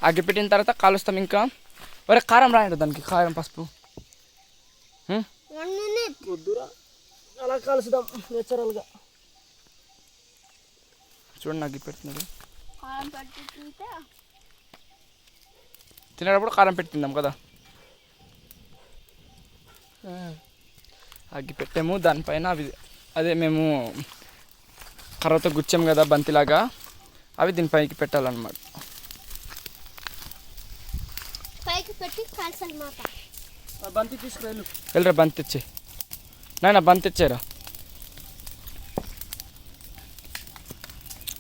అగ్గి పెట్టిన తర్వాత కాలుస్తాం. ఇంకా ఒరే కారం రాయండి దానికి, కారం పసుపు. వద్దురా, అలా కలుసుదాం నేచురల్గా. చూడండి అగ్గి పెడుతున్నాడు. తినేటప్పుడు కారం పెట్టి తిందాం కదా. అగ్గి పెట్టాము, దానిపైన అవి అదే మేము కర్రతో గుచ్చాము కదా బంతిలాగా, అవి దీనిపైకి పెట్టాలన్నమాట. బంతి తీసుకురా, వెళ్ళరా బంతి తెచ్చే నాయన, బంతి తెచ్చారా.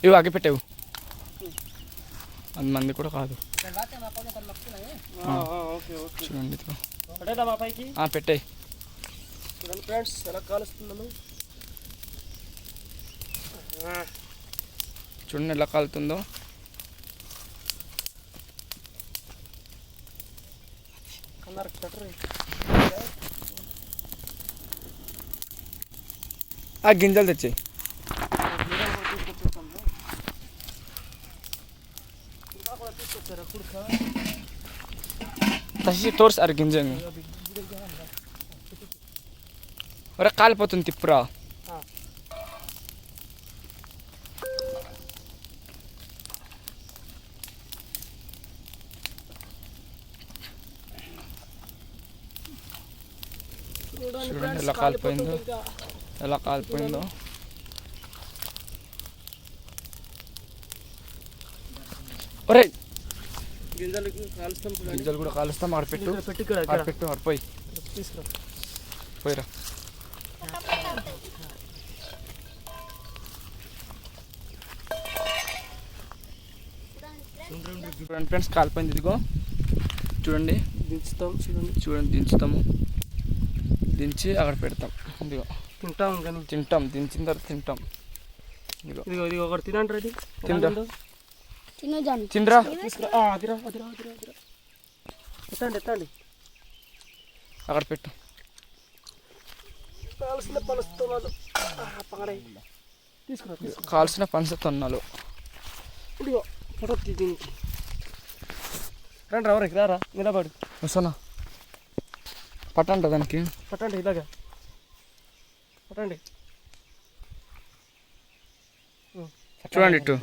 ఇవి అగ్గి పెట్టావు, మంది కూడా కాదు. చూడండి పెట్టాయి. చూడండి ఫ్రెండ్స్ ఎలా కాలుస్తున్నాము. చూడండి ఎలా కాలుతుందో. ఆ గింజలు తెచ్చాయి. తసి తోర్సారు గింజని. ఒరే కాలిపోతుంది, తిప్పురా. చూడండి ఎలా కాలిపోయిందో, ఎలా కాలిపోయిందో. ఒరే గింజలు కూడా కాలుస్తాం. ఆడపెట్టు ఆడపెట్టు, ఆడిపోయి పోయిరా. చూడండి ఫ్రెండ్స్ కాలిపోయింది. ఇదిగో చూడండి, దించుతాం. చూడండి దించుతాము, దించి అక్కడ పెడతాం. ఇదిగో తింటాం, కానీ తింటాం, దించిన తర్వాత తింటాం. ఇదిగో ఇదిగో ఇది ఒకటి తినండి. తింటా తినరా. ఎత్తండి అక్కడ పెట్టు. కాల్సిన పనస తొన్నాలు. ఇదిగో ఫోటో రండి, ఎవరికి రారా, నిలబడు. వస్తానా, పట్టంట దానికి, పట్టండి ఇలాగా పట్టండి. చూడండి ఇటు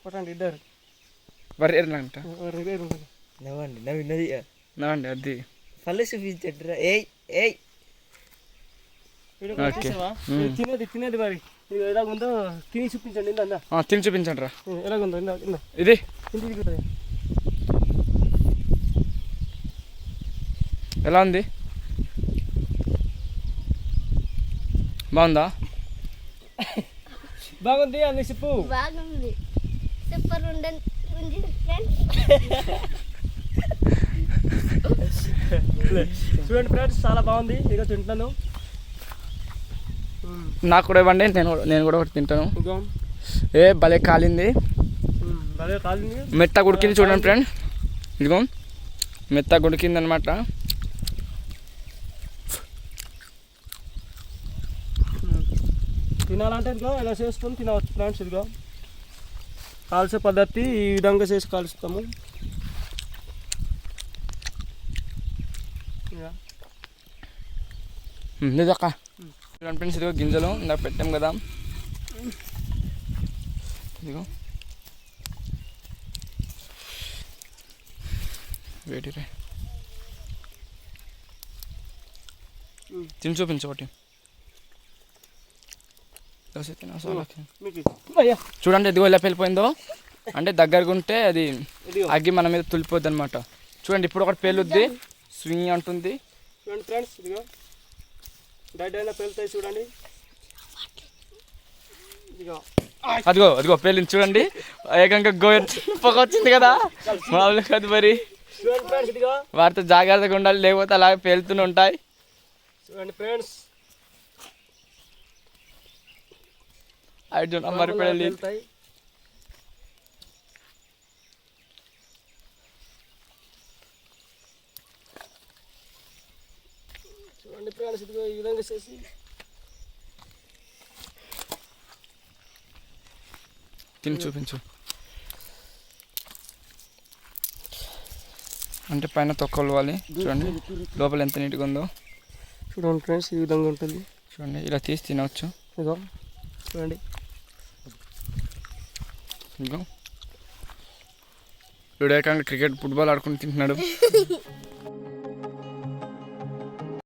పట్టండి ఇద్దరు. వర్రేరంట నవ్వండి, నవ్వినది నవ్వండి. అది పల్లె చూపించట్రా. ఏయ్ ఏయ్ తినేది మరి ఎలాగుందో తిని చూపించండి. తిని చూపించండి రా, ఎలాగుందో ఇది ఎలా ఉంది, బాగుందా? బాగుంది అని చెప్పు. బాగుంది, సూపర్ ఉంది చూడండి ఫ్రెండ్స్, చాలా బాగుంది. ఇక తింటాను. నాకు కూడా ఇవ్వండి, నేను కూడా ఒకటి తింటాను. ఏ భలే కాలింది, మెత్త ఉడికింది. చూడండి ఫ్రెండ్, ఇదిగో మెత్త ఉడికింది అనమాట. తినాలంటే ఇదిగో ఇలా చేసుకొని తినవచ్చు ఫ్రెండ్స్. ఇదిగో కాల్చే పద్ధతి ఈ విధంగా చేసి కాలుస్తాము. నిజక్క చూడండి ఫ్రెండ్స్, ఇదిగో గింజలు ఇందాక పెట్టాం కదా. ఇదిగో వేటిరే, తిని చూపించు ఒకటి. చూడండి ఇదిగో ఇలా వెళ్ళిపోయిందో, అంటే దగ్గరగా ఉంటే అది అగ్గి మన మీద తులిపోద్ది అనమాట. చూడండి ఇప్పుడు ఒకటి పేలుద్ది, స్వింగ్ అంటుంది. చూడండి ఫ్రెండ్స్, ఇదిగో డైరెక్ట్ పేలుతాయి. చూడండి అదిగో అదిగో పేలింది చూడండి, ఏకంగా పొగ వచ్చింది కదా, మామూలు కాదు మరి. వాటితో జాగ్రత్తగా ఉండాలి, లేకపోతే అలా పేలుతూనే ఉంటాయి. చూడండి ఫ్రెండ్స్, అర్జున్ మరి పెళ్ళి చూడండి ఫ్రెండ్స్, ఇదిగో ఈ విధంగా చేసి తిని చూపించు. అంటే పైన తొక్కవాలి చూడండి, లోపల ఎంత నీట్గా ఉందో చూడండి ఫ్రెండ్స్, ఈ విధంగా ఉంటుంది. చూడండి. ఇలా తీసి తినవచ్చు. ఇదిగో చూడండి. ఇదిగో వీడు ఏకంగా క్రికెట్ ఫుట్బాల్ ఆడుకుని తింటున్నాడు.